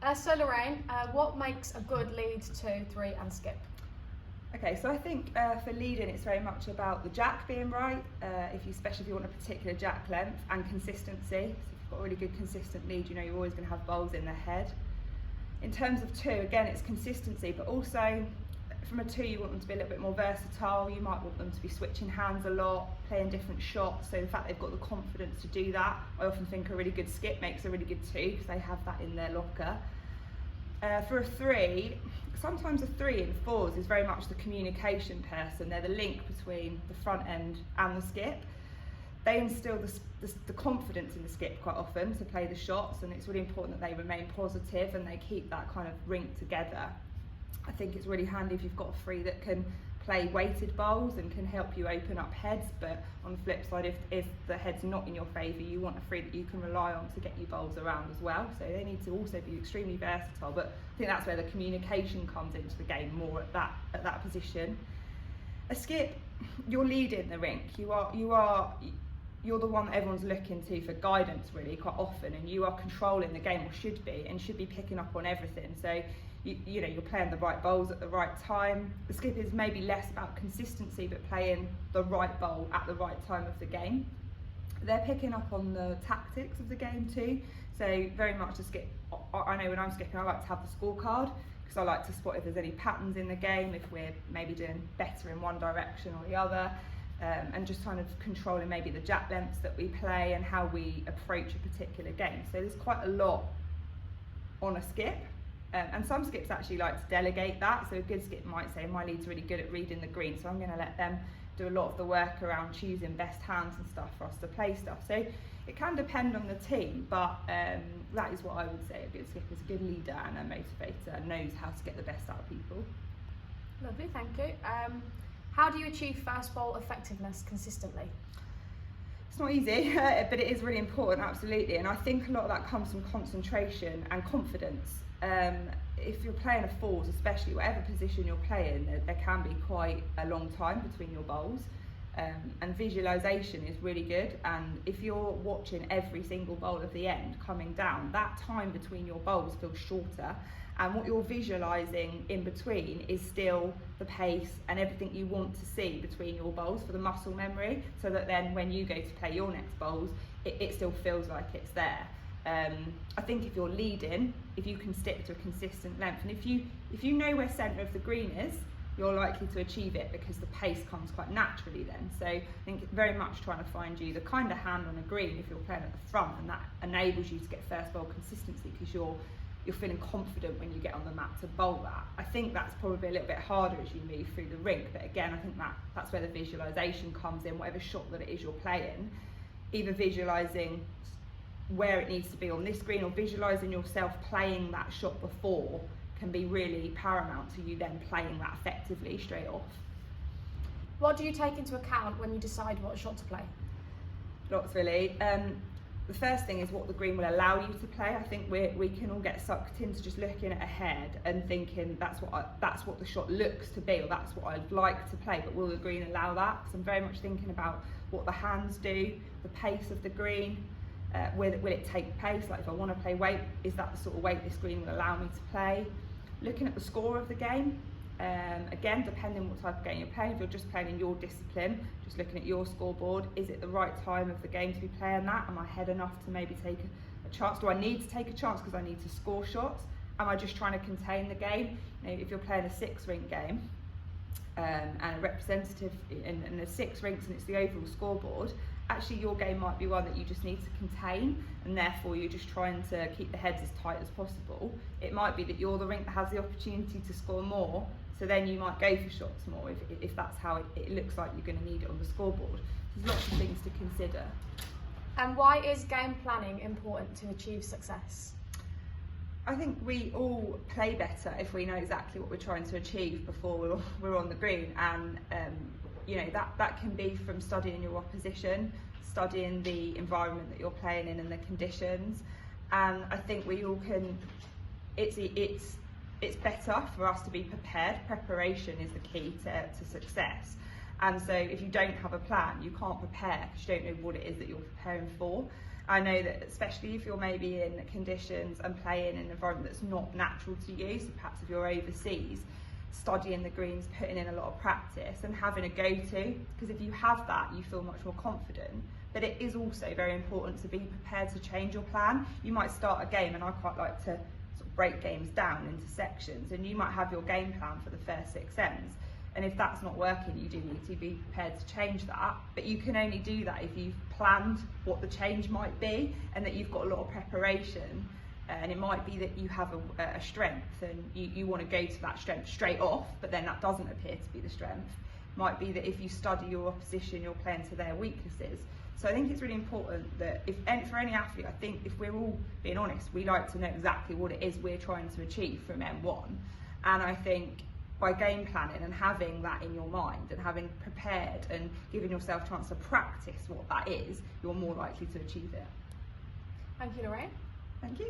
So Lorraine, what makes a good lead, 2, 3 and skip? Okay, so I think for leading it's very much about the jack being right, especially if you want a particular jack length, and consistency. So if you've got a really good consistent lead, you know you're always going to have bowls in their head. In terms of 2, again it's consistency, but also from a 2 you want them to be a little bit more versatile. You might want them to be switching hands a lot, playing different shots, so the fact they've got the confidence to do that. I often think a really good skip makes a really good 2 because they have that in their locker. For a 3, sometimes a 3 in 4s is very much the communication person. They're the link between the front end and the skip. They instill the confidence in the skip quite often to play the shots, and it's really important that they remain positive and they keep that kind of rink together. I think it's really handy if you've got a 3 that can play weighted bowls and can help you open up heads, but on the flip side, if the head's not in your favour, you want a 3 that you can rely on to get you bowls around as well. So they need to also be extremely versatile, but I think that's where the communication comes into the game more at that position. A skip, you're leading the rink. You're the one that everyone's looking to for guidance really quite often, and you are controlling the game, or should be picking up on everything. So you know you're playing the right bowls at the right time. The skip is maybe less about consistency, but playing the right bowl at the right time of the game. They're picking up on the tactics of the game too. So very much the skip, I know when I'm skipping I like to have the scorecard, because I like to spot if there's any patterns in the game, if we're maybe doing better in one direction or the other. And just kind of controlling maybe the jack lengths that we play and how we approach a particular game. So there's quite a lot on a skip, and some skips actually like to delegate that. So a good skip might say, my lead's really good at reading the green, so I'm going to let them do a lot of the work around choosing best hands and stuff for us to play stuff. So it can depend on the team, but that is what I would say. A good skip is a good leader and a motivator and knows how to get the best out of people. Lovely, thank you. How do you achieve first bowl effectiveness consistently? It's not easy, but it is really important, absolutely. And I think a lot of that comes from concentration and confidence. If you're playing a 4s, especially, whatever position you're playing, there can be quite a long time between your bowls. And visualization is really good. And if you're watching every single bowl of the end coming down, that time between your bowls feels shorter. And what you're visualizing in between is still the pace and everything you want to see between your bowls for the muscle memory, so that then when you go to play your next bowls, it still feels like it's there. I think if you're leading, if you can stick to a consistent length, and if you know where centre of the green is, you're likely to achieve it because the pace comes quite naturally then. So I think very much trying to find you the kind of hand on a green if you're playing at the front, and that enables you to get first bowl consistency because you're feeling confident when you get on the mat to bowl that. I think that's probably a little bit harder as you move through the rink, but again I think that's where the visualization comes in. Whatever shot that it is you're playing, either visualizing where it needs to be on this green or visualizing yourself playing that shot before can be really paramount to you then playing that effectively straight off. What do you take into account when you decide what shot to play? Lots really. The first thing is what the green will allow you to play. I think we can all get sucked into just looking ahead and thinking that's what the shot looks to be, or that's what I'd like to play, but will the green allow that? Because I'm very much thinking about what the hands do, the pace of the green, will it take pace? Like if I want to play weight, is that the sort of weight this green will allow me to play? Looking at the score of the game, again, depending what type of game you're playing. If you're just playing in your discipline, just looking at your scoreboard, is it the right time of the game to be playing that? Am I ahead enough to maybe take a chance? Do I need to take a chance because I need to score shots? Am I just trying to contain the game? You know, if you're playing a 6-rink game and a representative and there's 6 rinks and it's the overall scoreboard, actually your game might be one that you just need to contain, and therefore you're just trying to keep the heads as tight as possible. It might be that you're the rink that has the opportunity to score more, so then you might go for shots more if that's how it looks like you're going to need it on the scoreboard. There's lots of things to consider. And why is game planning important to achieve success? I think we all play better if we know exactly what we're trying to achieve before we're on the green, and you know that can be from studying your opposition, studying the environment that you're playing in and the conditions. And I think we all can. It's better for us to be prepared. Preparation is the key to success. And so if you don't have a plan, you can't prepare because you don't know what it is that you're preparing for. I know that especially if you're maybe in conditions and playing in an environment that's not natural to you, so perhaps if you're overseas, studying the greens, putting in a lot of practice and having a go-to, because if you have that, you feel much more confident. But it is also very important to be prepared to change your plan. You might start a game, and I quite like to sort of break games down into sections, and you might have your game plan for the first 6 ends. And if that's not working, you do need to be prepared to change that. But you can only do that if you've planned what the change might be and that you've got a lot of preparation. And it might be that you have a strength and you want to go to that strength straight off, but then that doesn't appear to be the strength. It might be that if you study your opposition, you're playing to their weaknesses. So I think it's really important that for any athlete, I think if we're all being honest, we like to know exactly what it is we're trying to achieve from M1. And I think by game planning and having that in your mind and having prepared and giving yourself a chance to practice what that is, you're more likely to achieve it. Thank you, Lorraine. Thank you.